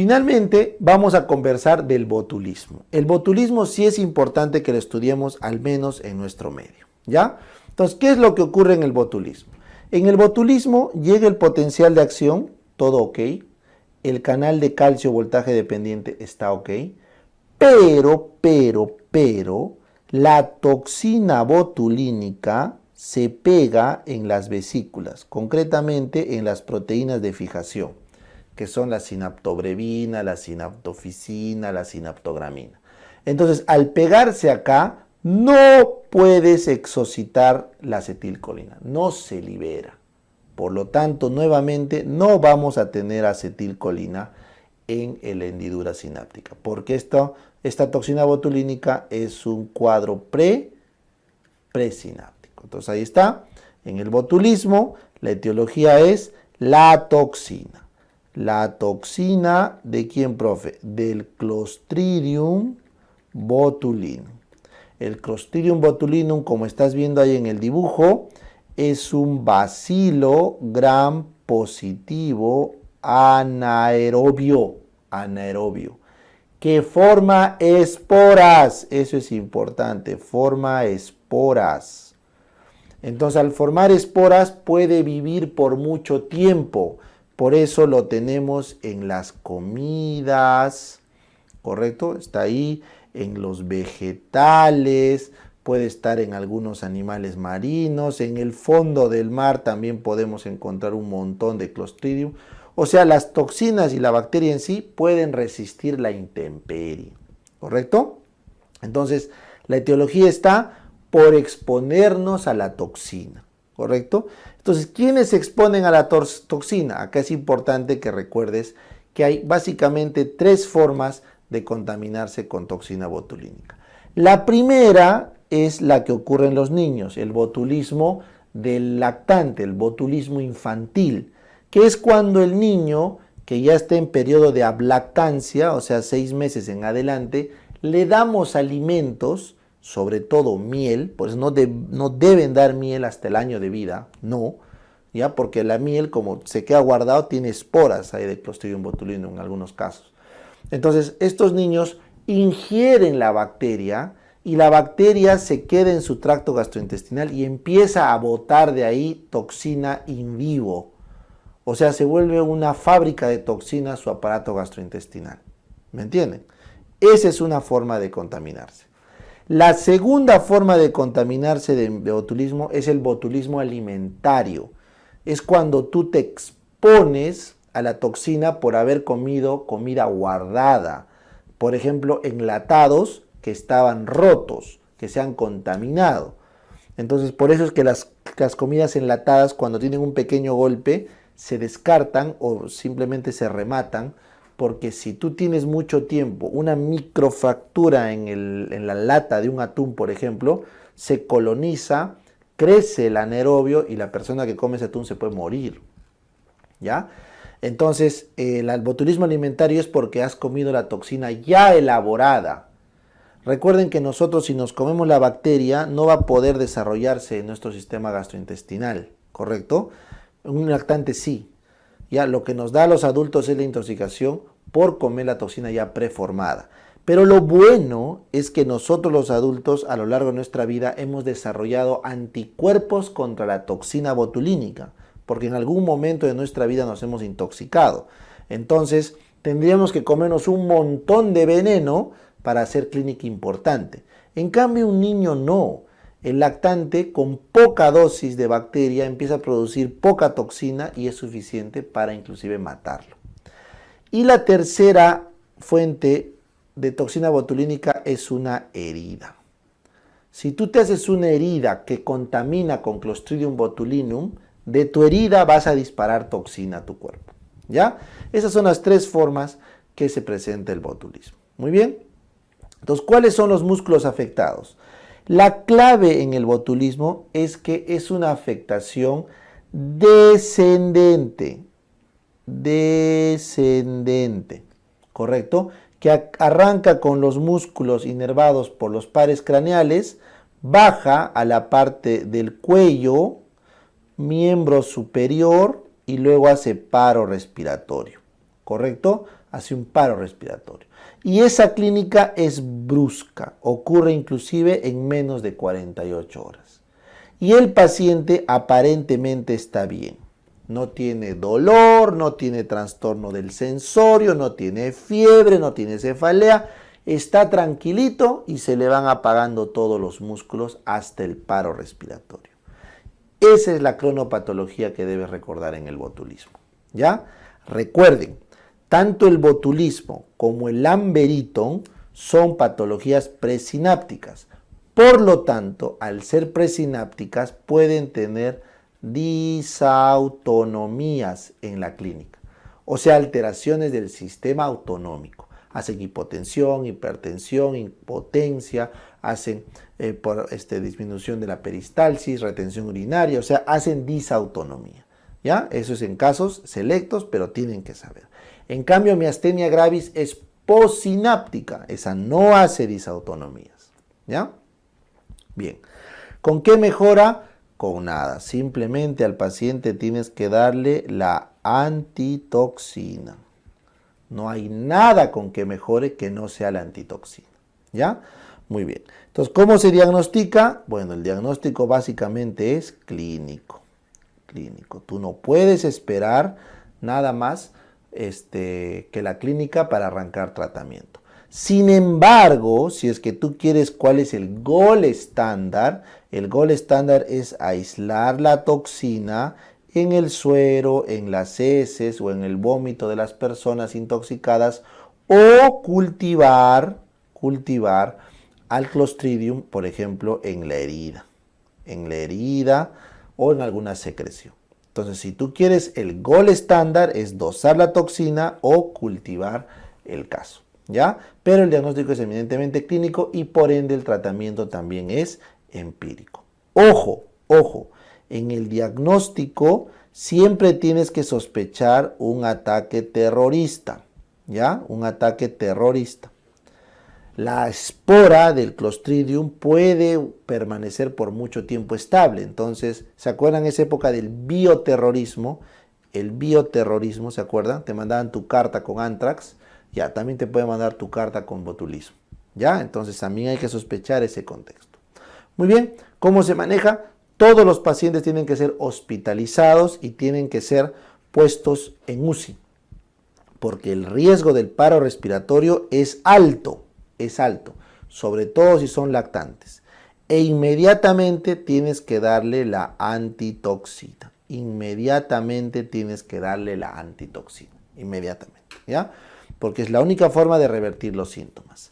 Finalmente, vamos a conversar del botulismo. El botulismo sí es importante que lo estudiemos al menos en nuestro medio, ¿ya? Entonces, ¿qué es lo que ocurre en el botulismo? En el botulismo llega el potencial de acción, todo ok, el canal de calcio voltaje dependiente está ok, pero, la toxina botulínica se pega en las vesículas, concretamente en las proteínas de fijación, que son la sinaptobrevina, la sinaptoficina, la sinaptogramina. Entonces, al pegarse acá, no puedes exocitar la acetilcolina, no se libera. Por lo tanto, nuevamente, no vamos a tener acetilcolina en la hendidura sináptica, porque esta toxina botulínica es un cuadro presináptico. Entonces, ahí está, en el botulismo, la etiología es la toxina. La toxina, ¿de quién, profe? Del Clostridium botulinum. El Clostridium botulinum, como estás viendo ahí en el dibujo, es un bacilo gram positivo anaerobio, que forma esporas. Eso es importante, forma esporas. Entonces, al formar esporas puede vivir por mucho tiempo. Por eso lo tenemos en las comidas, ¿correcto? Está ahí, en los vegetales, puede estar en algunos animales marinos, en el fondo del mar también podemos encontrar un montón de Clostridium. O sea, las toxinas y la bacteria en sí pueden resistir la intemperie, ¿correcto? Entonces, la etiología está por exponernos a la toxina, ¿correcto? Entonces, ¿quiénes se exponen a la toxina? Acá es importante que recuerdes que hay básicamente 3 formas de contaminarse con toxina botulínica. La primera es la que ocurre en los niños, el botulismo del lactante, el botulismo infantil, que es cuando el niño que ya está en periodo de ablactancia, o sea, 6 meses en adelante, le damos alimentos, sobre todo miel, pues no deben dar miel hasta el año de vida, no, ya, porque la miel, como se queda guardado, tiene esporas ahí de Clostridium botulinum en algunos casos. Entonces, estos niños ingieren la bacteria y la bacteria se queda en su tracto gastrointestinal y empieza a botar de ahí toxina in vivo. O sea, se vuelve una fábrica de toxinas su aparato gastrointestinal. ¿Me entienden? Esa es una forma de contaminarse. La segunda forma de contaminarse de botulismo es el botulismo alimentario. Es cuando tú te expones a la toxina por haber comido comida guardada. Por ejemplo, enlatados que estaban rotos, que se han contaminado. Entonces, por eso es que las comidas enlatadas, cuando tienen un pequeño golpe, se descartan o simplemente se rematan, porque si tú tienes mucho tiempo una microfractura en la lata de un atún, por ejemplo, se coloniza, crece el anaerobio y la persona que come ese atún se puede morir, ¿ya? Entonces, el botulismo alimentario es porque has comido la toxina ya elaborada. Recuerden que nosotros, si nos comemos la bacteria, no va a poder desarrollarse en nuestro sistema gastrointestinal, ¿correcto? Un lactante sí. Ya lo que nos da a los adultos es la intoxicación por comer la toxina ya preformada. Pero lo bueno es que nosotros los adultos a lo largo de nuestra vida hemos desarrollado anticuerpos contra la toxina botulínica, porque en algún momento de nuestra vida nos hemos intoxicado. Entonces tendríamos que comernos un montón de veneno para hacer clínica importante. En cambio, un niño no. El lactante con poca dosis de bacteria empieza a producir poca toxina y es suficiente para inclusive matarlo. Y la tercera fuente de toxina botulínica es una herida. Si tú te haces una herida que contamina con Clostridium botulinum, de tu herida vas a disparar toxina a tu cuerpo, ¿ya? Esas son las 3 formas que se presenta el botulismo. Muy bien. Entonces, ¿cuáles son los músculos afectados? La clave en el botulismo es que es una afectación descendente, ¿correcto? Que arranca con los músculos inervados por los pares craneales, baja a la parte del cuello, miembro superior y luego hace paro respiratorio, ¿correcto? hace un paro respiratorio. Y esa clínica es brusca, ocurre inclusive en menos de 48 horas. Y el paciente aparentemente está bien. No tiene dolor, no tiene trastorno del sensorio, no tiene fiebre, no tiene cefalea. Está tranquilito y se le van apagando todos los músculos hasta el paro respiratorio. Esa es la cronopatología que debes recordar en el botulismo. ¿Ya? Recuerden, tanto el botulismo como el Lamberton son patologías presinápticas. Por lo tanto, al ser presinápticas pueden tener disautonomías en la clínica, o sea, alteraciones del sistema autonómico. Hacen hipotensión, hipertensión, impotencia, hacen disminución de la peristalsis, retención urinaria, o sea, hacen disautonomía. ¿Ya? Eso es en casos selectos, pero tienen que saber. En cambio, miastenia gravis es postsináptica, esa no hace disautonomías. ¿Ya? Bien, ¿con qué mejora? Con nada, simplemente al paciente tienes que darle la antitoxina. No hay nada con que mejore que no sea la antitoxina. ¿Ya? Muy bien. Entonces, ¿cómo se diagnostica? Bueno, el diagnóstico básicamente es clínico. Clínico. Tú no puedes esperar nada más que la clínica para arrancar tratamiento. Sin embargo, si es que tú quieres cuál es el gol estándar, el gol estándar es aislar la toxina en el suero, en las heces o en el vómito de las personas intoxicadas o cultivar al Clostridium, por ejemplo, en la herida o en alguna secreción. Entonces, si tú quieres el gol estándar es dosar la toxina o cultivar el caso, ¿ya? Pero el diagnóstico es eminentemente clínico y por ende el tratamiento también es empírico. Ojo, en el diagnóstico siempre tienes que sospechar un ataque terrorista, ¿ya? Un ataque terrorista. La espora del Clostridium puede permanecer por mucho tiempo estable. Entonces, ¿se acuerdan esa época del bioterrorismo? El bioterrorismo, ¿se acuerdan? Te mandaban tu carta con anthrax. Ya, también te puede mandar tu carta con botulismo. ¿Ya? Entonces, también hay que sospechar ese contexto. Muy bien, ¿cómo se maneja? Todos los pacientes tienen que ser hospitalizados y tienen que ser puestos en UCI. Porque el riesgo del paro respiratorio es alto, sobre todo si son lactantes. E inmediatamente tienes que darle la antitoxina. Inmediatamente, ¿ya? Porque es la única forma de revertir los síntomas.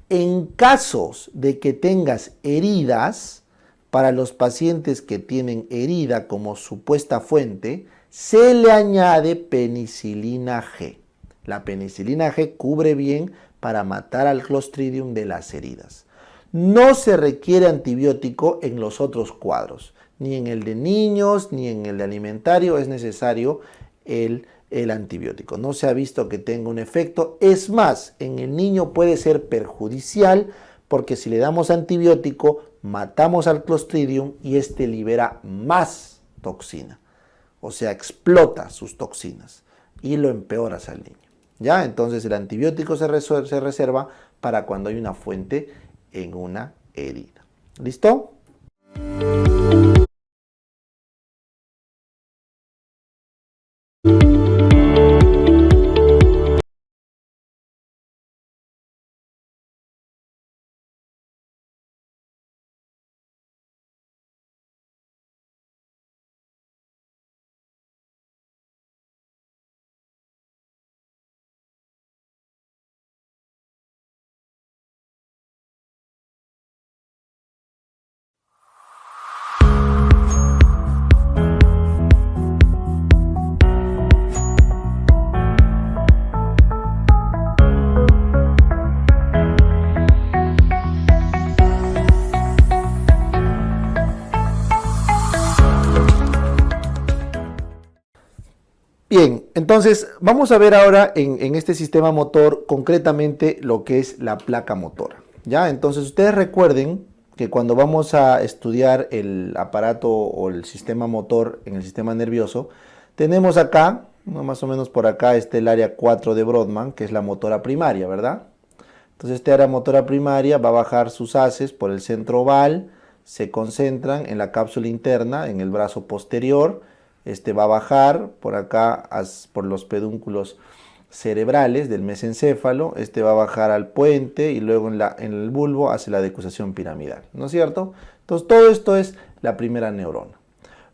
En casos de que tengas heridas, para los pacientes que tienen herida como supuesta fuente, se le añade penicilina G. La penicilina G cubre bien para matar al Clostridium de las heridas. No se requiere antibiótico en los otros cuadros, ni en el de niños, ni en el de alimentario es necesario el antibiótico. No se ha visto que tenga un efecto. Es más, en el niño puede ser perjudicial porque si le damos antibiótico, matamos al Clostridium y este libera más toxina. O sea, explota sus toxinas y lo empeoras al niño. ¿Ya? Entonces el antibiótico se reserva para cuando hay una fuente en una herida. ¿Listo? Bien, entonces vamos a ver ahora en este sistema motor concretamente lo que es la placa motora. ¿Ya? Entonces ustedes recuerden que cuando vamos a estudiar el aparato o el sistema motor en el sistema nervioso, tenemos acá ¿no? Más o menos por acá está el área 4 de Brodmann, que es la motora primaria, ¿verdad? Entonces este área motora primaria va a bajar sus haces por el centro oval, se concentran en la cápsula interna, en el brazo posterior. Este va a bajar por acá, por los pedúnculos cerebrales del mesencéfalo. Este va a bajar al puente y luego en el bulbo hace la decusación piramidal, ¿no es cierto? Entonces todo esto es la primera neurona.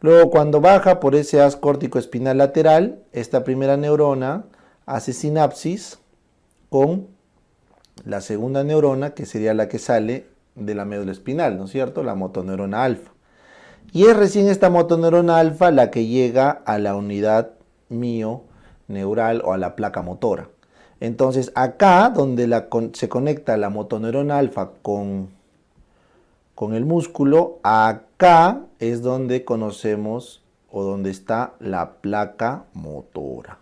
Luego cuando baja por ese haz córtico espinal lateral, esta primera neurona hace sinapsis con la segunda neurona, que sería la que sale de la médula espinal, ¿no es cierto? La motoneurona alfa. Y es recién esta motoneurona alfa la que llega a la unidad mioneural o a la placa motora. Entonces acá, donde se conecta la motoneurona alfa con el músculo, acá es donde conocemos o donde está la placa motora.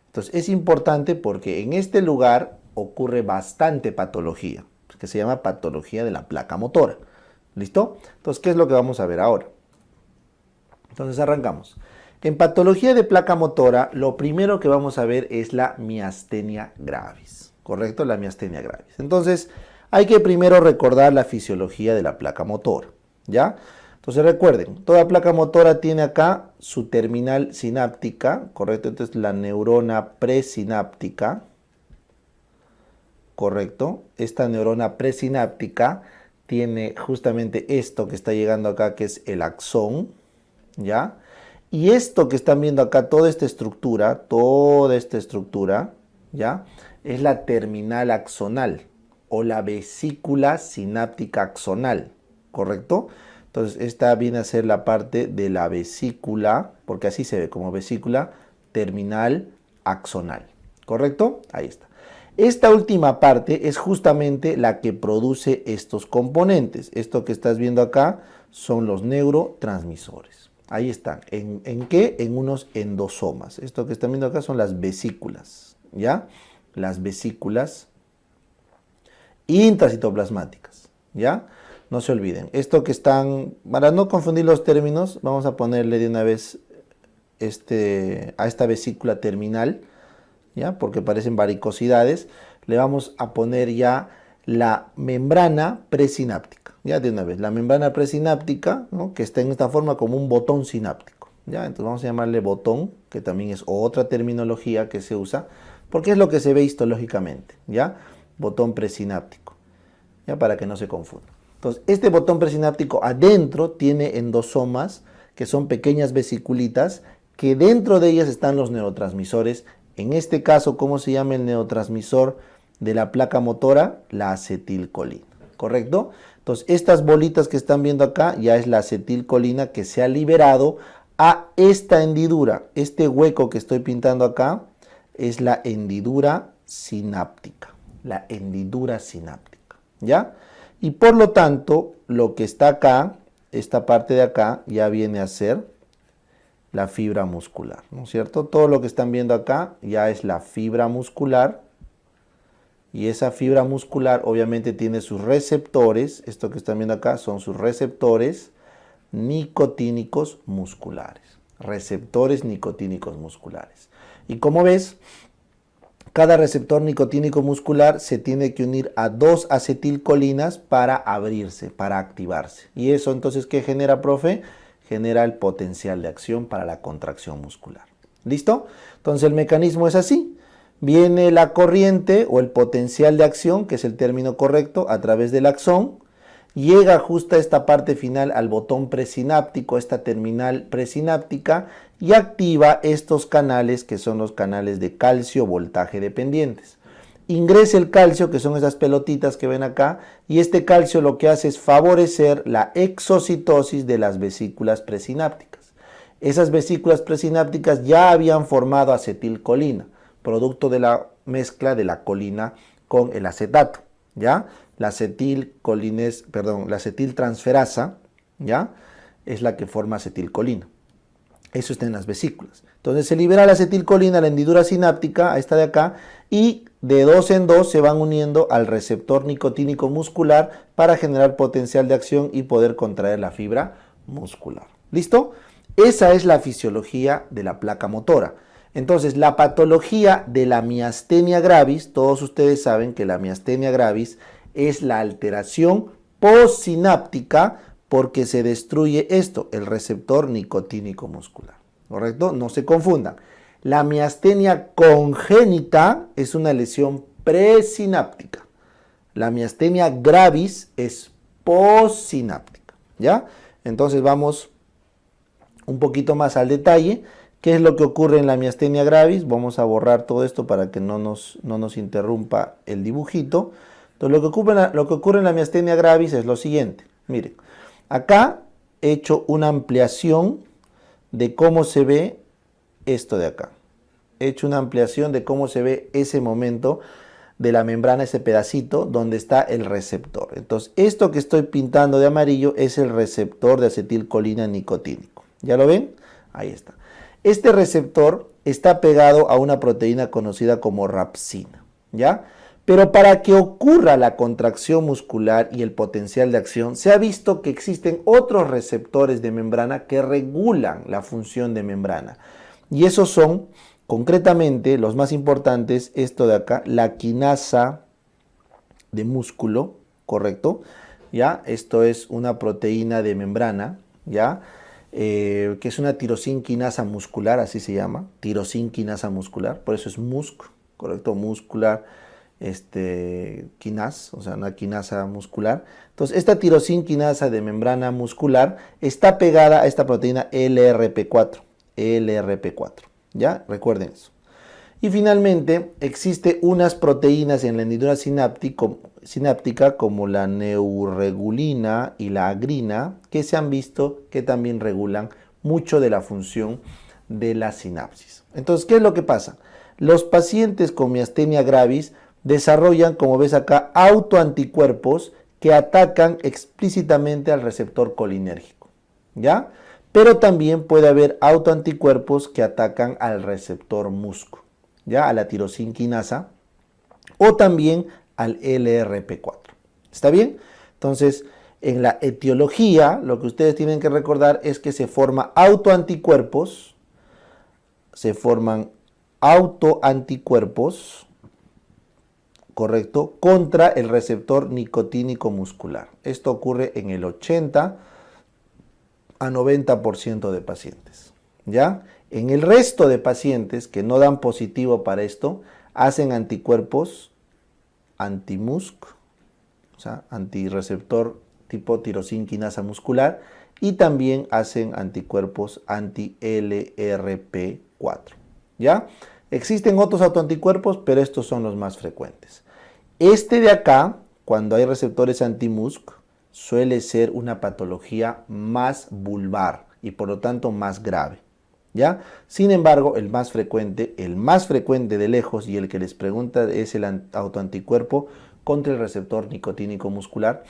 Entonces es importante porque en este lugar ocurre bastante patología, que se llama patología de la placa motora. ¿Listo? Entonces, ¿qué es lo que vamos a ver ahora? Entonces arrancamos. En patología de placa motora, lo primero que vamos a ver es la miastenia gravis. ¿Correcto? La miastenia gravis. Entonces, hay que primero recordar la fisiología de la placa motora. ¿Ya? Entonces recuerden, toda placa motora tiene acá su terminal sináptica, ¿correcto? Entonces la neurona presináptica, ¿correcto? Esta neurona presináptica tiene justamente esto que está llegando acá, que es el axón, ¿ya? Y esto que están viendo acá, toda esta estructura, ¿ya? Es la terminal axonal o la vesícula sináptica axonal, ¿correcto? Entonces, esta viene a ser la parte de la vesícula, porque así se ve como vesícula terminal axonal, ¿correcto? Ahí está. Esta última parte es justamente la que produce estos componentes. Esto que estás viendo acá son los neurotransmisores. Ahí están. ¿En qué? En unos endosomas. Esto que están viendo acá son las vesículas, ¿ya? Las vesículas intracitoplasmáticas, ¿ya? No se olviden. Esto que están, para no confundir los términos, vamos a ponerle de una vez a esta vesícula terminal, ¿ya? Porque parecen varicosidades, le vamos a poner ya la membrana presináptica, ya de una vez, la membrana presináptica, ¿no? Que está en esta forma como un botón sináptico, ¿ya? Entonces vamos a llamarle botón, que también es otra terminología que se usa, porque es lo que se ve histológicamente, ¿ya? Botón presináptico, ¿ya? Para que no se confunda. Entonces, este botón presináptico adentro tiene endosomas, que son pequeñas vesiculitas, que dentro de ellas están los neurotransmisores. En este caso, ¿cómo se llama el neurotransmisor de la placa motora? La acetilcolina, ¿correcto? Entonces, estas bolitas que están viendo acá ya es la acetilcolina que se ha liberado a esta hendidura. Este hueco que estoy pintando acá es la hendidura sináptica. La hendidura sináptica, ¿ya? Y por lo tanto, lo que está acá, esta parte de acá, ya viene a ser la fibra muscular, ¿no es cierto? Todo lo que están viendo acá ya es la fibra muscular, y esa fibra muscular obviamente tiene sus receptores. Esto que están viendo acá son sus receptores nicotínicos musculares. Receptores nicotínicos musculares. Y como ves, cada receptor nicotínico muscular se tiene que unir a 2 acetilcolinas para abrirse, para activarse. Y eso entonces, ¿qué genera, profe? Genera el potencial de acción para la contracción muscular. ¿Listo? Entonces el mecanismo es así. Viene la corriente o el potencial de acción, que es el término correcto, a través del axón. Llega justo a esta parte final al botón presináptico, esta terminal presináptica, y activa estos canales que son los canales de calcio voltaje dependientes. Ingresa el calcio, que son esas pelotitas que ven acá, y este calcio lo que hace es favorecer la exocitosis de las vesículas presinápticas. Esas vesículas presinápticas ya habían formado acetilcolina, producto de la mezcla de la colina con el acetato, ¿ya? La acetiltransferasa, ¿ya? Es la que forma acetilcolina. Eso está en las vesículas. Entonces se libera la acetilcolina, la hendidura sináptica, esta de acá, y de 2 en 2 se van uniendo al receptor nicotínico muscular para generar potencial de acción y poder contraer la fibra muscular. ¿Listo? Esa es la fisiología de la placa motora. Entonces, la patología de la miastenia gravis, todos ustedes saben que la miastenia gravis es la alteración postsináptica porque se destruye esto, el receptor nicotínico muscular. ¿Correcto? No se confundan. La miastenia congénita es una lesión presináptica. La miastenia gravis es postsináptica. ¿Ya? Entonces vamos un poquito más al detalle. ¿Qué es lo que ocurre en la miastenia gravis? Vamos a borrar todo esto para que no nos interrumpa el dibujito. Entonces lo que ocurre en la miastenia gravis es lo siguiente. Miren, acá he hecho una ampliación de cómo se ve esto de acá. He hecho una ampliación de cómo se ve ese momento de la membrana, ese pedacito donde está el receptor. Entonces, esto que estoy pintando de amarillo es el receptor de acetilcolina nicotínico. ¿Ya lo ven? Ahí está. Este receptor está pegado a una proteína conocida como rapsina, ¿ya? Pero para que ocurra la contracción muscular y el potencial de acción, se ha visto que existen otros receptores de membrana que regulan la función de membrana. Y esos son, concretamente, los más importantes, esto de acá, la quinasa de músculo, ¿correcto? ¿Ya? Esto es una proteína de membrana, ¿ya? Que es una tirosinquinasa muscular, así se llama, tirosinquinasa muscular, por eso es MUSC, ¿correcto? Muscular, quinasa, o sea, una quinasa muscular. Entonces, esta tirosinquinasa de membrana muscular está pegada a esta proteína LRP4, ¿ya? Recuerden eso. Y finalmente, existe unas proteínas en la hendidura sináptica como la neuregulina y la agrina que se han visto que también regulan mucho de la función de la sinapsis. Entonces, ¿qué es lo que pasa? Los pacientes con miastenia gravis desarrollan, como ves acá, autoanticuerpos que atacan explícitamente al receptor colinérgico, ¿ya? Pero también puede haber autoanticuerpos que atacan al receptor MUSC, ¿ya? A la tirosinquinasa o también al LRP4. ¿Está bien? Entonces, en la etiología, lo que ustedes tienen que recordar es que se forman autoanticuerpos, ¿correcto? Contra el receptor nicotínico muscular. Esto ocurre en el 80 a 90% de pacientes, ¿ya? En el resto de pacientes que no dan positivo para esto, hacen anticuerpos anti-MUSC, o sea, antirreceptor tipo tirosinquinasa muscular, y también hacen anticuerpos anti-LRP4, ¿ya? Existen otros autoanticuerpos, pero estos son los más frecuentes. Este de acá, cuando hay receptores anti-MUSC, suele ser una patología más vulvar y por lo tanto más grave, ¿ya? Sin embargo, el más frecuente de lejos y el que les pregunta es el autoanticuerpo contra el receptor nicotínico muscular,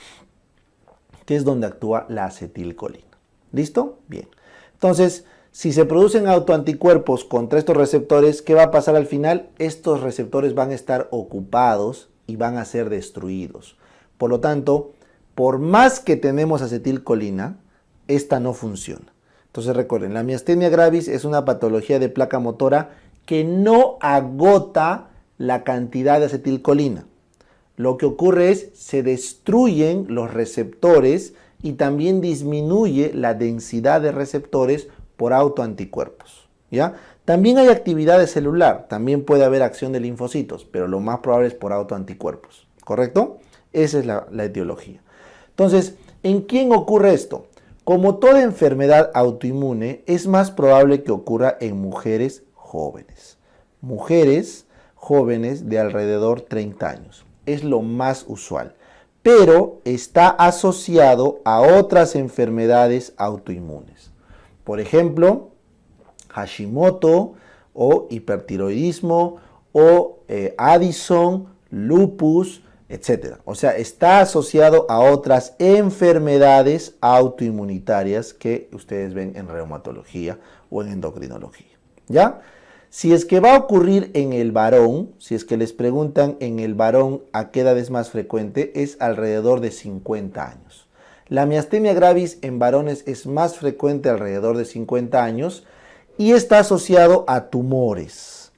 que es donde actúa la acetilcolina. ¿Listo? Bien. Entonces, si se producen autoanticuerpos contra estos receptores, ¿qué va a pasar al final? Estos receptores van a estar ocupados y van a ser destruidos. Por lo tanto, por más que tenemos acetilcolina, esta no funciona. Entonces recuerden, la miastenia gravis es una patología de placa motora que no agota la cantidad de acetilcolina. Lo que ocurre es se destruyen los receptores y también disminuye la densidad de receptores por autoanticuerpos, ¿ya? También hay actividad celular, también puede haber acción de linfocitos, pero lo más probable es por autoanticuerpos, ¿correcto? Esa es la etiología. Entonces, ¿en quién ocurre esto? Como toda enfermedad autoinmune, es más probable que ocurra en mujeres jóvenes. Mujeres jóvenes de alrededor 30 años. Es lo más usual. Pero está asociado a otras enfermedades autoinmunes. Por ejemplo, Hashimoto o hipertiroidismo o Addison, lupus, etc. O sea, está asociado a otras enfermedades autoinmunitarias que ustedes ven en reumatología o en endocrinología, ¿ya? Si es que va a ocurrir en el varón, si es que les preguntan en el varón a qué edad es más frecuente, es alrededor de 50 años. La miastenia gravis en varones es más frecuente alrededor de 50 años y está asociado a tumores,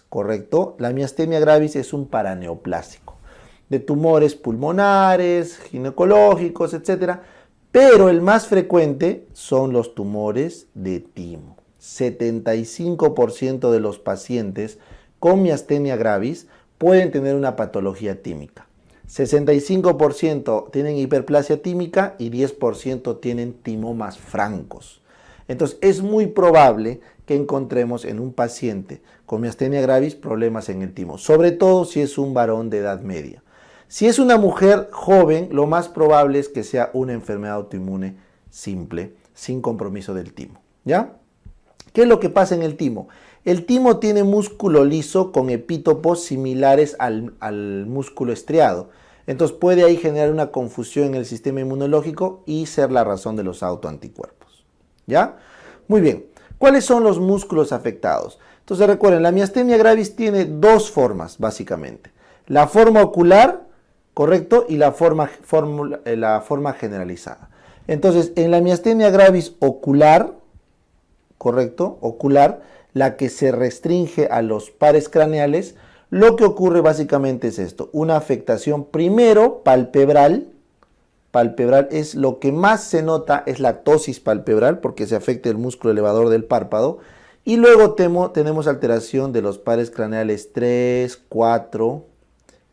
¿correcto? La miastenia gravis es un paraneoplásico de tumores pulmonares, ginecológicos, etc. Pero el más frecuente son los tumores de timo. 75% de los pacientes con miastenia gravis pueden tener una patología tímica. 65% tienen hiperplasia tímica y 10% tienen timomas francos. Entonces es muy probable que encontremos en un paciente con miastenia gravis problemas en el timo, sobre todo si es un varón de edad media. Si es una mujer joven, lo más probable es que sea una enfermedad autoinmune simple, sin compromiso del timo, ¿ya? ¿Qué es lo que pasa en el timo? El timo tiene músculo liso con epítopos similares al músculo estriado. Entonces puede ahí generar una confusión en el sistema inmunológico y ser la razón de los autoanticuerpos, ¿ya? Muy bien. ¿Cuáles son los músculos afectados? Entonces recuerden, la miastenia gravis tiene dos formas, básicamente. La forma ocular, ¿correcto? Y la forma generalizada. Entonces, en la miastenia gravis ocular, ¿correcto? Ocular, la que se restringe a los pares craneales, lo que ocurre básicamente es esto, una afectación primero palpebral es lo que más se nota, es la ptosis palpebral, porque se afecta el músculo elevador del párpado, y luego tenemos alteración de los pares craneales 3, 4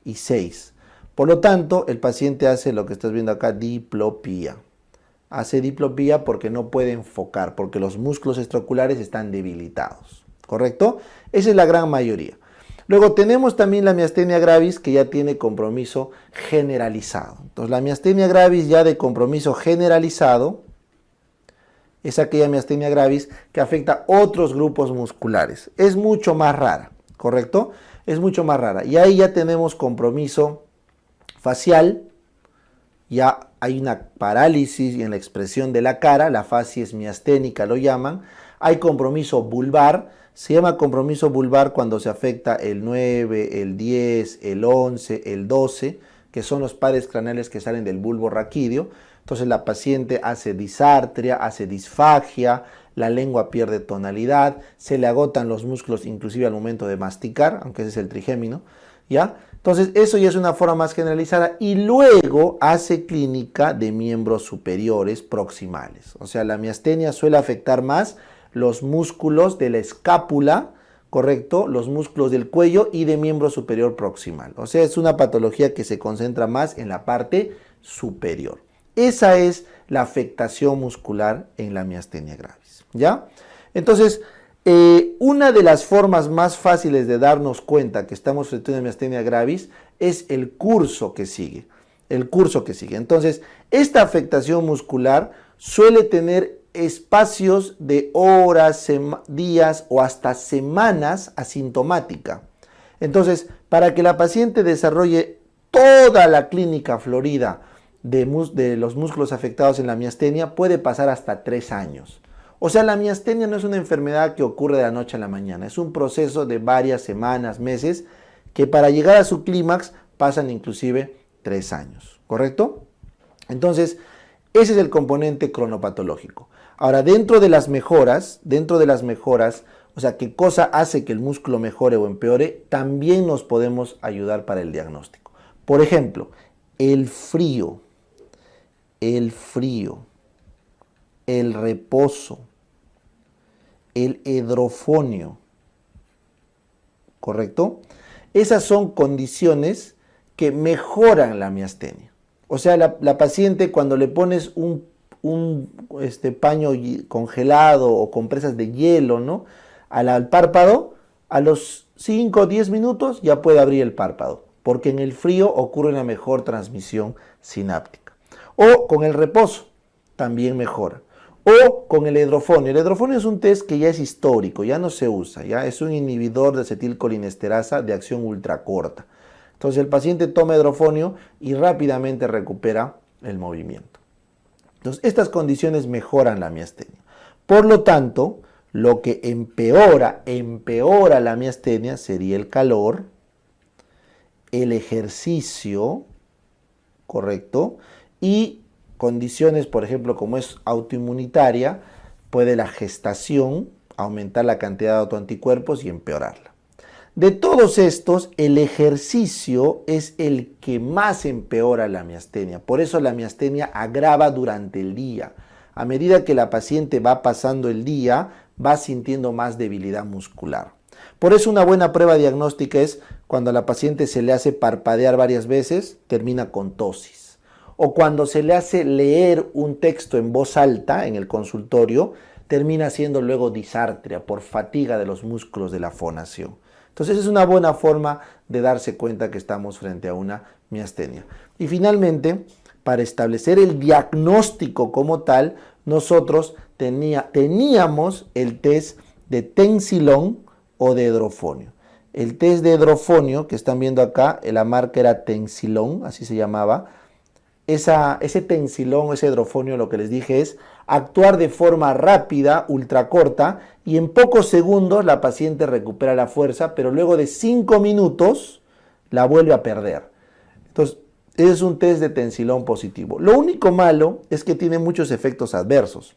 y 6. Por lo tanto, el paciente hace lo que estás viendo acá, diplopía. Hace diplopía porque no puede enfocar, porque los músculos extraoculares están debilitados, ¿correcto? Esa es la gran mayoría. Luego tenemos también la miastenia gravis que ya tiene compromiso generalizado. Entonces la miastenia gravis ya de compromiso generalizado es aquella miastenia gravis que afecta otros grupos musculares. Es mucho más rara, ¿correcto? Es mucho más rara. Y ahí ya tenemos compromiso facial, ya hay una parálisis en la expresión de la cara, la facies miasténica lo llaman. Hay compromiso vulvar, se llama compromiso vulvar cuando se afecta el 9, el 10, el 11, el 12, que son los pares craneales que salen del bulbo raquídeo. Entonces la paciente hace disartria, hace disfagia, la lengua pierde tonalidad, se le agotan los músculos inclusive al momento de masticar, aunque ese es el trigémino, ¿ya? Entonces eso ya es una forma más generalizada y luego hace clínica de miembros superiores proximales. O sea, la miastenia suele afectar más los músculos de la escápula, ¿correcto? Los músculos del cuello y de miembro superior proximal. O sea, es una patología que se concentra más en la parte superior. Esa es la afectación muscular en la miastenia gravis, ¿ya? Entonces, una de las formas más fáciles de darnos cuenta que estamos frente a una miastenia gravis es el curso que sigue. Entonces, esta afectación muscular suele tener espacios de horas, días o hasta semanas asintomática. Entonces, para que la paciente desarrolle toda la clínica florida de los músculos afectados en la miastenia, puede pasar hasta 3 años. O sea, la miastenia no es una enfermedad que ocurre de la noche a la mañana, es un proceso de varias semanas, meses, que para llegar a su clímax pasan inclusive 3 años, ¿correcto? Entonces, ese es el componente cronopatológico. Ahora, dentro de las mejoras, o sea, qué cosa hace que el músculo mejore o empeore, también nos podemos ayudar para el diagnóstico. Por ejemplo, el frío, el reposo, el hidrofonio, ¿correcto? Esas son condiciones que mejoran la miastenia. O sea, la paciente cuando le pones un paño congelado o compresas de hielo, ¿no?, al párpado, a los 5 o 10 minutos ya puede abrir el párpado, porque en el frío ocurre una mejor transmisión sináptica. O con el reposo, también mejora. O con el hidrofonio. El hidrofonio es un test que ya es histórico, ya no se usa, ya es un inhibidor de acetilcolinesterasa de acción ultracorta. Entonces el paciente toma hidrofonio y rápidamente recupera el movimiento. Entonces estas condiciones mejoran la miastenia. Por lo tanto, lo que empeora la miastenia sería el calor, el ejercicio, ¿correcto? Y condiciones, por ejemplo, como es autoinmunitaria, puede la gestación aumentar la cantidad de autoanticuerpos y empeorarla. De todos estos, el ejercicio es el que más empeora la miastenia. Por eso la miastenia agrava durante el día. A medida que la paciente va pasando el día, va sintiendo más debilidad muscular. Por eso una buena prueba diagnóstica es cuando a la paciente se le hace parpadear varias veces, termina con tosis. O cuando se le hace leer un texto en voz alta en el consultorio, termina siendo luego disartria por fatiga de los músculos de la fonación. Entonces es una buena forma de darse cuenta que estamos frente a una miastenia. Y finalmente, para establecer el diagnóstico como tal, nosotros teníamos el test de Tensilón o de Hedrofonio. El test de Hedrofonio, que están viendo acá, la marca era Tensilón, así se llamaba. Ese Tensilón, ese Hedrofonio, lo que les dije es actuar de forma rápida, ultracorta, y en pocos segundos la paciente recupera la fuerza, pero luego de 5 minutos la vuelve a perder. Entonces, es un test de Tensilón positivo. Lo único malo es que tiene muchos efectos adversos,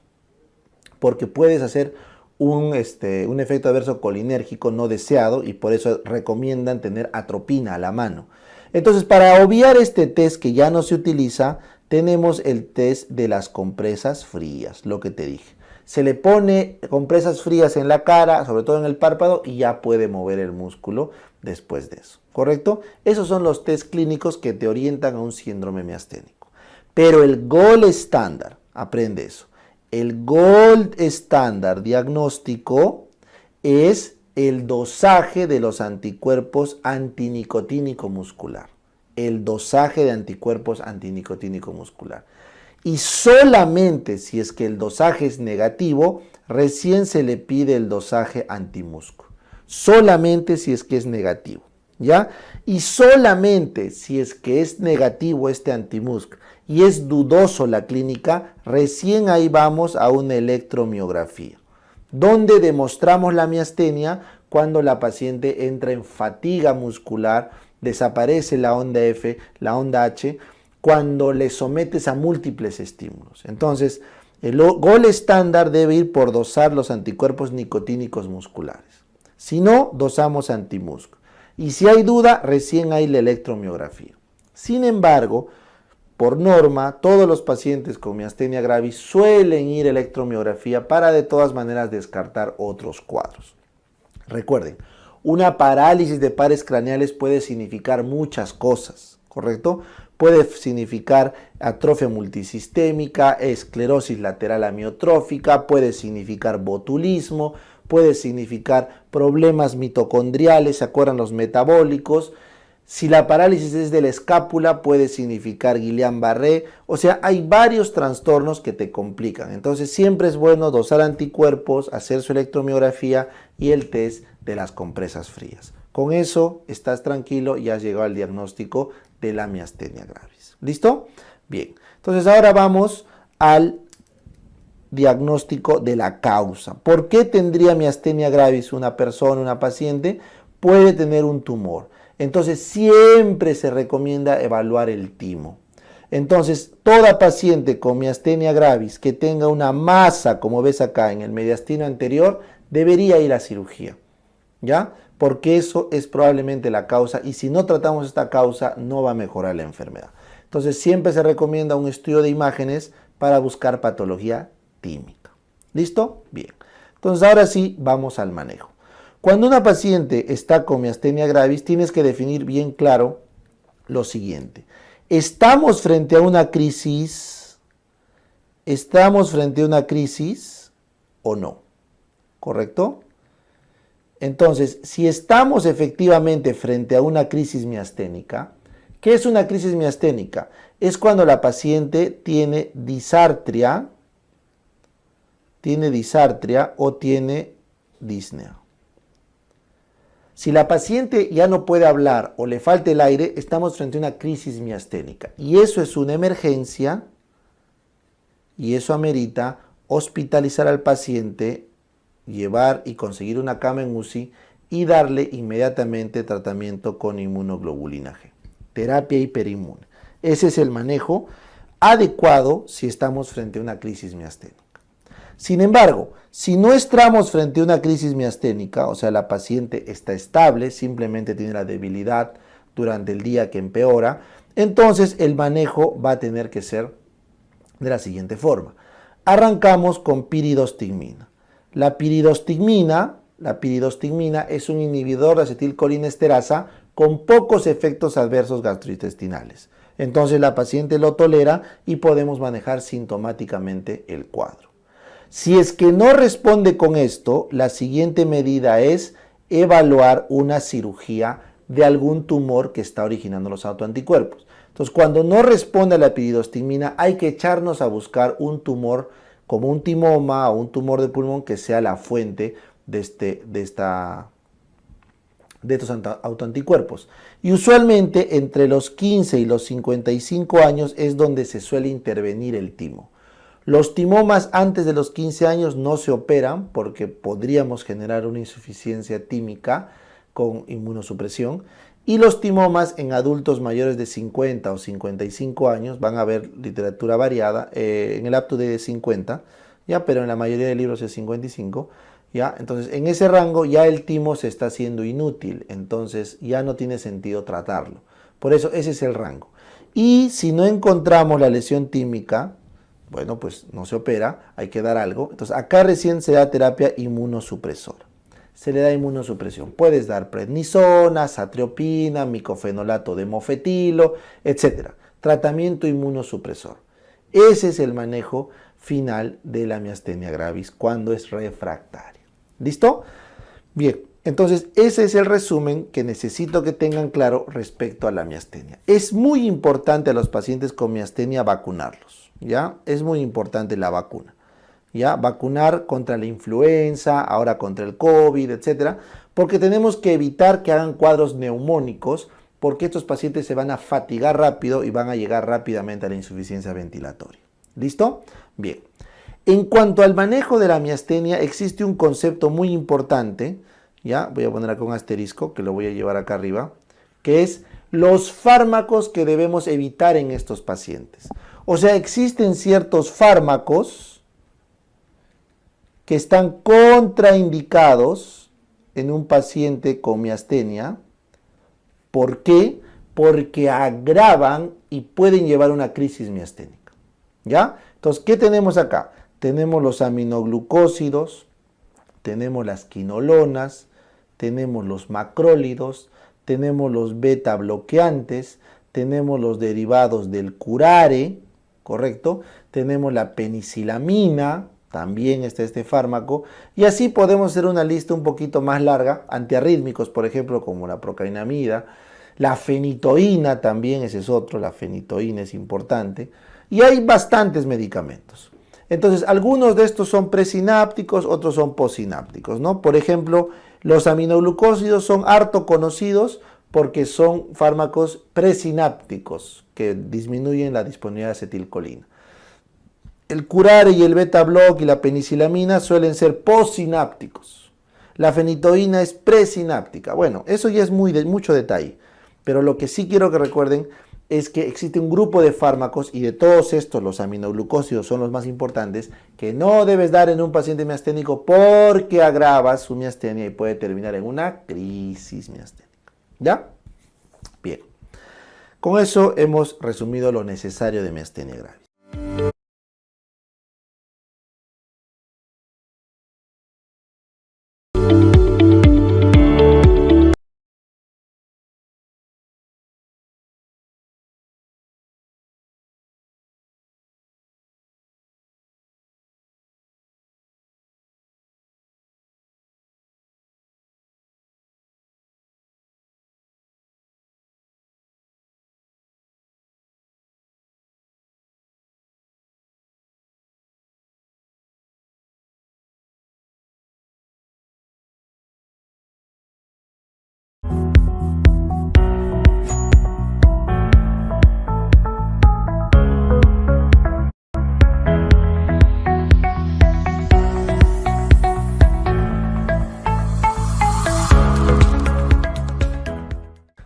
porque puedes hacer un efecto adverso colinérgico no deseado y por eso recomiendan tener atropina a la mano. Entonces, para obviar este test que ya no se utiliza, tenemos el test de las compresas frías, lo que te dije. Se le pone compresas frías en la cara, sobre todo en el párpado, y ya puede mover el músculo después de eso, ¿correcto? Esos son los test clínicos que te orientan a un síndrome miasténico. Pero el gold estándar, aprende eso, el gold estándar diagnóstico es el dosaje de los anticuerpos antinicotínico muscular. El dosaje de anticuerpos antinicotínico muscular. Y solamente si es que el dosaje es negativo, recién se le pide el dosaje antimusco. Solamente si es que es negativo, ¿ya? Y solamente si es que es negativo este antimusc y es dudoso la clínica, recién ahí vamos a una electromiografía, donde demostramos la miastenia cuando la paciente entra en fatiga muscular, desaparece la onda F, la onda H, cuando le sometes a múltiples estímulos. Entonces, el gol estándar debe ir por dosar los anticuerpos nicotínicos musculares. Si no, dosamos antimusc. Y si hay duda, recién hay la electromiografía. Sin embargo, por norma, todos los pacientes con miastenia gravis suelen ir a electromiografía para de todas maneras descartar otros cuadros. Recuerden, una parálisis de pares craneales puede significar muchas cosas, ¿correcto? Puede significar atrofia multisistémica, esclerosis lateral amiotrófica, puede significar botulismo, puede significar problemas mitocondriales, ¿se acuerdan los metabólicos? Si la parálisis es de la escápula, puede significar Guillain-Barré. O sea, hay varios trastornos que te complican. Entonces, siempre es bueno dosar anticuerpos, hacer su electromiografía y el test de las compresas frías. Con eso, estás tranquilo y has llegado al diagnóstico de la miastenia gravis. ¿Listo? Bien. Entonces, ahora vamos al diagnóstico de la causa. ¿Por qué tendría miastenia gravis una persona, una paciente? Puede tener un tumor. Entonces siempre se recomienda evaluar el timo. Entonces toda paciente con miastenia gravis que tenga una masa, como ves acá en el mediastino anterior, debería ir a cirugía, ¿ya? Porque eso es probablemente la causa y si no tratamos esta causa no va a mejorar la enfermedad. Entonces siempre se recomienda un estudio de imágenes para buscar patología tímica. ¿Listo? Bien. Entonces ahora sí vamos al manejo. Cuando una paciente está con miastenia gravis, tienes que definir bien claro lo siguiente. ¿Estamos frente a una crisis? ¿Estamos frente a una crisis o no? ¿Correcto? Entonces, si estamos efectivamente frente a una crisis miasténica, ¿qué es una crisis miasténica? Es cuando la paciente tiene disartria o tiene disnea. Si la paciente ya no puede hablar o le falta el aire, estamos frente a una crisis miasténica. Y eso es una emergencia y eso amerita hospitalizar al paciente, llevar y conseguir una cama en UCI y darle inmediatamente tratamiento con inmunoglobulina G. Terapia hiperinmune. Ese es el manejo adecuado si estamos frente a una crisis miasténica. Sin embargo, si no estamos frente a una crisis miasténica, o sea, la paciente está estable, simplemente tiene la debilidad durante el día que empeora, entonces el manejo va a tener que ser de la siguiente forma. Arrancamos con piridostigmina. La piridostigmina es un inhibidor de acetilcolinesterasa con pocos efectos adversos gastrointestinales. Entonces la paciente lo tolera y podemos manejar sintomáticamente el cuadro. Si es que no responde con esto, la siguiente medida es evaluar una cirugía de algún tumor que está originando los autoanticuerpos. Entonces, cuando no responde a la piridostigmina, hay que echarnos a buscar un tumor como un timoma o un tumor de pulmón que sea la fuente de estos autoanticuerpos. Y usualmente entre los 15 y los 55 años es donde se suele intervenir el timo. Los timomas antes de los 15 años no se operan porque podríamos generar una insuficiencia tímica con inmunosupresión. Y los timomas en adultos mayores de 50 o 55 años, van a ver literatura variada, en el apto de 50, ¿ya? Pero en la mayoría de libros es 55, ¿ya? Entonces en ese rango ya el timo se está haciendo inútil, entonces ya no tiene sentido tratarlo. Por eso ese es el rango. Y si no encontramos la lesión tímica, bueno, pues no se opera, hay que dar algo. Entonces acá recién se da terapia inmunosupresora. Se le da inmunosupresión. Puedes dar prednisona, satriopina, micofenolato de mofetilo, etc. Tratamiento inmunosupresor. Ese es el manejo final de la miastenia gravis cuando es refractaria. ¿Listo? Bien, entonces ese es el resumen que necesito que tengan claro respecto a la miastenia. Es muy importante a los pacientes con miastenia vacunarlos. ¿Ya? Es muy importante la vacuna. ¿Ya? Vacunar contra la influenza, ahora contra el COVID, etcétera, porque tenemos que evitar que hagan cuadros neumónicos, porque estos pacientes se van a fatigar rápido y van a llegar rápidamente a la insuficiencia ventilatoria. ¿Listo? Bien. En cuanto al manejo de la miastenia, existe un concepto muy importante, ¿ya? Voy a poner acá un asterisco, que lo voy a llevar acá arriba, que es los fármacos que debemos evitar en estos pacientes. O sea, existen ciertos fármacos que están contraindicados en un paciente con miastenia. ¿Por qué? Porque agravan y pueden llevar a una crisis miasténica. ¿Ya? Entonces, ¿qué tenemos acá? Tenemos los aminoglucósidos, tenemos las quinolonas, tenemos los macrólidos, tenemos los beta bloqueantes, tenemos los derivados del curare, ¿correcto? Tenemos la penicilamina, también está este fármaco, y así podemos hacer una lista un poquito más larga, antiarrítmicos, por ejemplo, como la procainamida, la fenitoína también, ese es otro, la fenitoína es importante, y hay bastantes medicamentos. Entonces, algunos de estos son presinápticos, otros son postsinápticos, ¿no? Por ejemplo, los aminoglucósidos son harto conocidos porque son fármacos presinápticos que disminuyen la disponibilidad de acetilcolina. El curare y el beta block y la penicilamina suelen ser postsinápticos. La fenitoína es presináptica. Bueno, eso ya es mucho detalle, pero lo que sí quiero que recuerden es que existe un grupo de fármacos, y de todos estos los aminoglucósidos son los más importantes, que no debes dar en un paciente miasténico porque agrava su miastenia y puede terminar en una crisis miasténica. ¿Ya? Bien. Con eso hemos resumido lo necesario de miastenia gravis.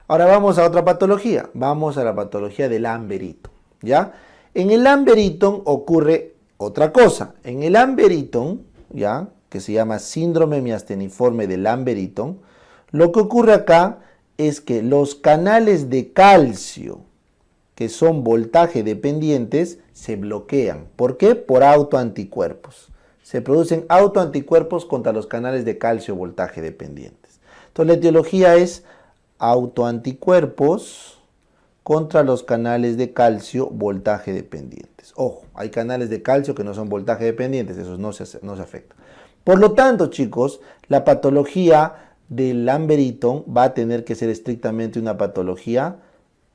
Ahora vamos a otra patología, vamos a la patología del Amberito, ¿ya? En el Lamberton ocurre otra cosa. En el Lamberton, ¿ya?, que se llama síndrome miasteniforme de Lamberton, lo que ocurre acá es que los canales de calcio, que son voltaje dependientes, se bloquean. ¿Por qué? Por autoanticuerpos. Se producen autoanticuerpos contra los canales de calcio voltaje dependientes. Entonces la etiología es autoanticuerpos contra los canales de calcio voltaje dependientes. Ojo, hay canales de calcio que no son voltaje dependientes, esos no se afectan. Por lo tanto, chicos, la patología del Lamberton va a tener que ser estrictamente una patología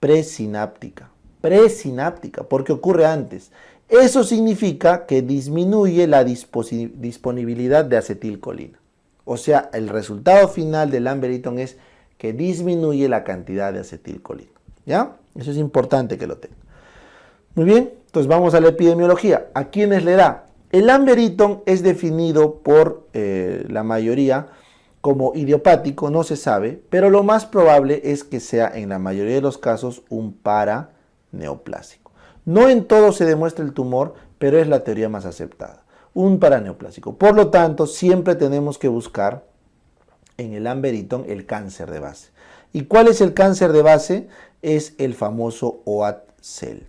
presináptica. Presináptica, porque ocurre antes. Eso significa que disminuye la disponibilidad de acetilcolina. O sea, el resultado final del Lamberton es que disminuye la cantidad de acetilcolina. ¿Ya? Eso es importante que lo tengan. Muy bien, entonces vamos a la epidemiología. ¿A quiénes le da? El Lamberton es definido por la mayoría como idiopático, no se sabe, pero lo más probable es que sea en la mayoría de los casos un paraneoplásico. No en todo se demuestra el tumor, pero es la teoría más aceptada. Un paraneoplásico. Por lo tanto, siempre tenemos que buscar en el Lamberton el cáncer de base. ¿Y cuál es el cáncer de base? Es el famoso OAT-cell.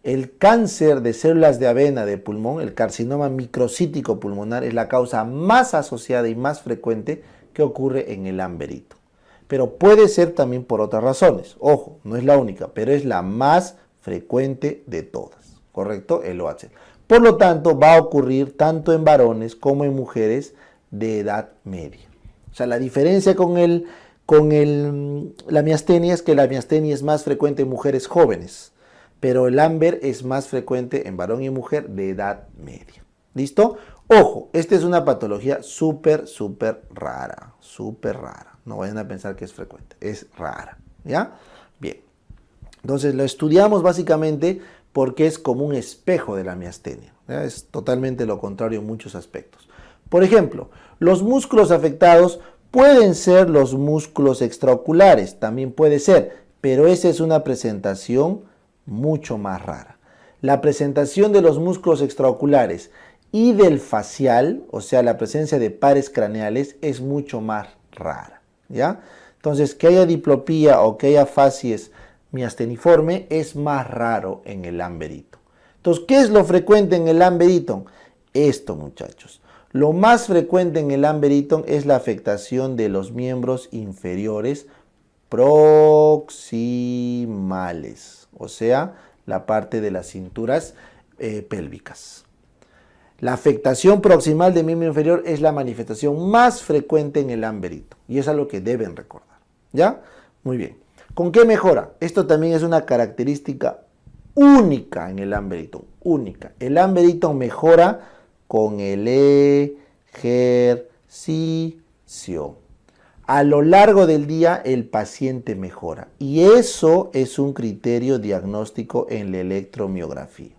El cáncer de células de avena de pulmón, el carcinoma microcítico pulmonar, es la causa más asociada y más frecuente que ocurre en el Lamberton. Pero puede ser también por otras razones. Ojo, no es la única, pero es la más frecuente de todas. ¿Correcto? El OAT-cell. Por lo tanto, va a ocurrir tanto en varones como en mujeres de edad media. O sea, la diferencia con la miastenia es que la miastenia es más frecuente en mujeres jóvenes, pero el Lamber es más frecuente en varón y mujer de edad media. ¿Listo? Ojo, esta es una patología súper rara, súper rara. No vayan a pensar que es frecuente, es rara. ¿Ya? Bien. Entonces lo estudiamos básicamente porque es como un espejo de la miastenia. ¿Ya? Es totalmente lo contrario en muchos aspectos. Por ejemplo, los músculos afectados pueden ser los músculos extraoculares, también puede ser, pero esa es una presentación mucho más rara. La presentación de los músculos extraoculares y del facial, o sea, la presencia de pares craneales, es mucho más rara, ¿ya? Entonces, que haya diplopía o que haya facies miasteniforme es más raro en el Lamberton. Entonces, ¿qué es lo frecuente en el Lamberton? Esto, muchachos. Lo más frecuente en el Lamberton es la afectación de los miembros inferiores proximales, o sea, la parte de las cinturas pélvicas. La afectación proximal del miembro inferior es la manifestación más frecuente en el Lamberton y es algo que deben recordar. ¿Ya? Muy bien. ¿Con qué mejora? Esto también es una característica única en el Lamberton, única. El Lamberton mejora con el ejercicio. A lo largo del día el paciente mejora y eso es un criterio diagnóstico en la electromiografía.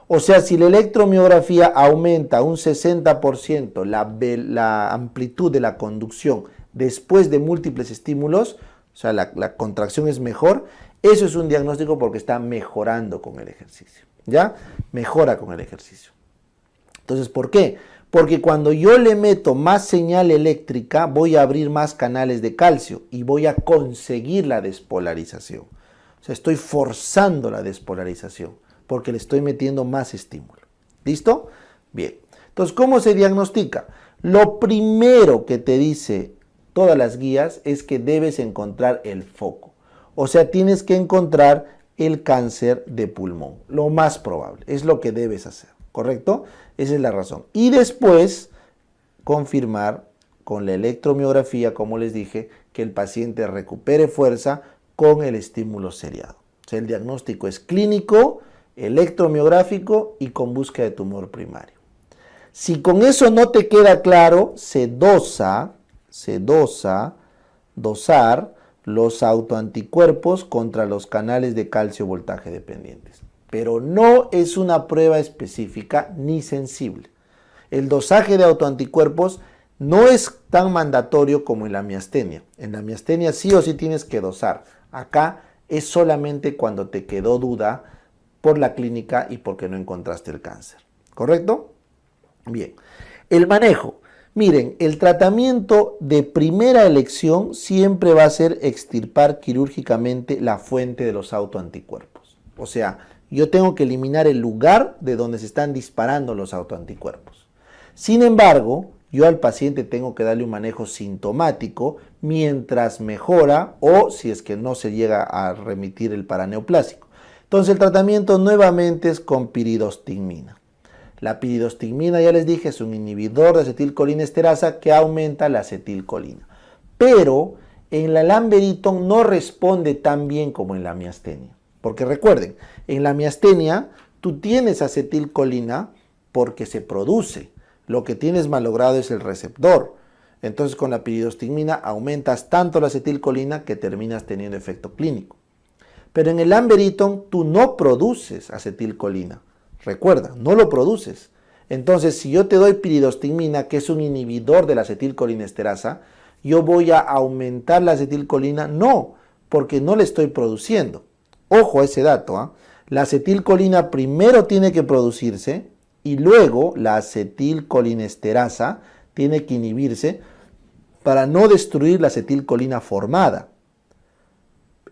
O sea, si la electromiografía aumenta un 60% la amplitud de la conducción después de múltiples estímulos, o sea, la contracción es mejor, eso es un diagnóstico porque está mejorando con el ejercicio. ¿Ya? Mejora con el ejercicio. Entonces, ¿por qué? Porque cuando yo le meto más señal eléctrica, voy a abrir más canales de calcio y voy a conseguir la despolarización. O sea, estoy forzando la despolarización porque le estoy metiendo más estímulo. ¿Listo? Bien. Entonces, ¿cómo se diagnostica? Lo primero que te dice todas las guías es que debes encontrar el foco. O sea, tienes que encontrar el cáncer de pulmón. Lo más probable. Es lo que debes hacer. ¿Correcto? Esa es la razón. Y después confirmar con la electromiografía, como les dije, que el paciente recupere fuerza con el estímulo seriado. O sea, el diagnóstico es clínico, electromiográfico y con búsqueda de tumor primario. Si con eso no te queda claro, se dosar los autoanticuerpos contra los canales de calcio voltaje dependientes. Pero no es una prueba específica ni sensible. El dosaje de autoanticuerpos no es tan mandatorio como en la miastenia. En la miastenia sí o sí tienes que dosar. Acá es solamente cuando te quedó duda por la clínica y porque no encontraste el cáncer. ¿Correcto? Bien. El manejo. Miren, el tratamiento de primera elección siempre va a ser extirpar quirúrgicamente la fuente de los autoanticuerpos. O sea, yo tengo que eliminar el lugar de donde se están disparando los autoanticuerpos. Sin embargo, yo al paciente tengo que darle un manejo sintomático mientras mejora o si es que no se llega a remitir el paraneoplásico. Entonces el tratamiento nuevamente es con piridostigmina. La piridostigmina, ya les dije, es un inhibidor de acetilcolinesterasa que aumenta la acetilcolina. Pero en la Lamberibton no responde tan bien como en la miastenia. Porque recuerden, en la miastenia tú tienes acetilcolina porque se produce. Lo que tienes malogrado es el receptor. Entonces con la piridostigmina aumentas tanto la acetilcolina que terminas teniendo efecto clínico. Pero en el Lamberibton tú no produces acetilcolina. Recuerda, no lo produces. Entonces, si yo te doy piridostigmina, que es un inhibidor de la acetilcolinesterasa, ¿yo voy a aumentar la acetilcolina? No, porque no le estoy produciendo. Ojo a ese dato, ¿eh? La acetilcolina primero tiene que producirse y luego la acetilcolinesterasa tiene que inhibirse para no destruir la acetilcolina formada.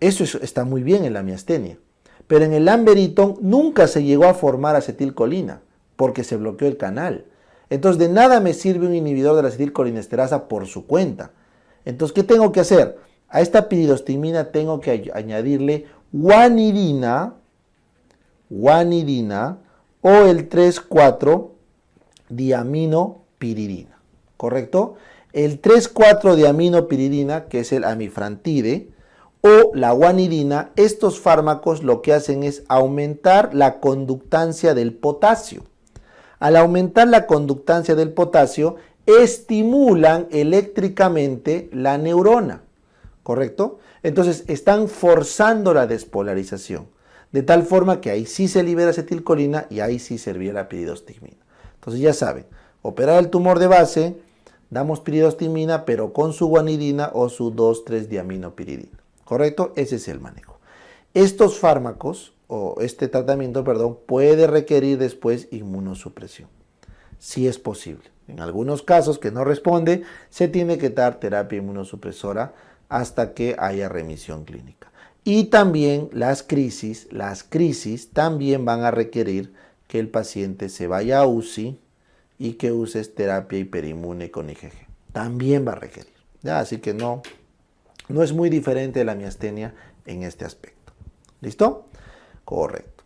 Eso está muy bien en la miastenia. Pero en el Lamberibton nunca se llegó a formar acetilcolina porque se bloqueó el canal. Entonces de nada me sirve un inhibidor de la acetilcolinesterasa por su cuenta. Entonces, ¿qué tengo que hacer? A esta piridostigmina tengo que añadirle guanidina o el 3,4-diaminopiridina. ¿Correcto? El 3,4-diaminopiridina, que es el amifrantide, o la guanidina, estos fármacos lo que hacen es aumentar la conductancia del potasio. Al aumentar la conductancia del potasio, estimulan eléctricamente la neurona, ¿correcto? Entonces están forzando la despolarización, de tal forma que ahí sí se libera acetilcolina y ahí sí servía la piridostigmina. Entonces ya saben, operar el tumor de base, damos piridostigmina, pero con su guanidina o su 2,3-diaminopiridina. ¿Correcto? Ese es el manejo. Estos fármacos, o este tratamiento, perdón, puede requerir después inmunosupresión. Si es posible. En algunos casos que no responde, se tiene que dar terapia inmunosupresora hasta que haya remisión clínica. Y también las crisis también van a requerir que el paciente se vaya a UCI y que uses terapia hiperinmune con IgG. También va a requerir. ¿Ya? Así que no es muy diferente de la miastenia en este aspecto. ¿Listo? Correcto.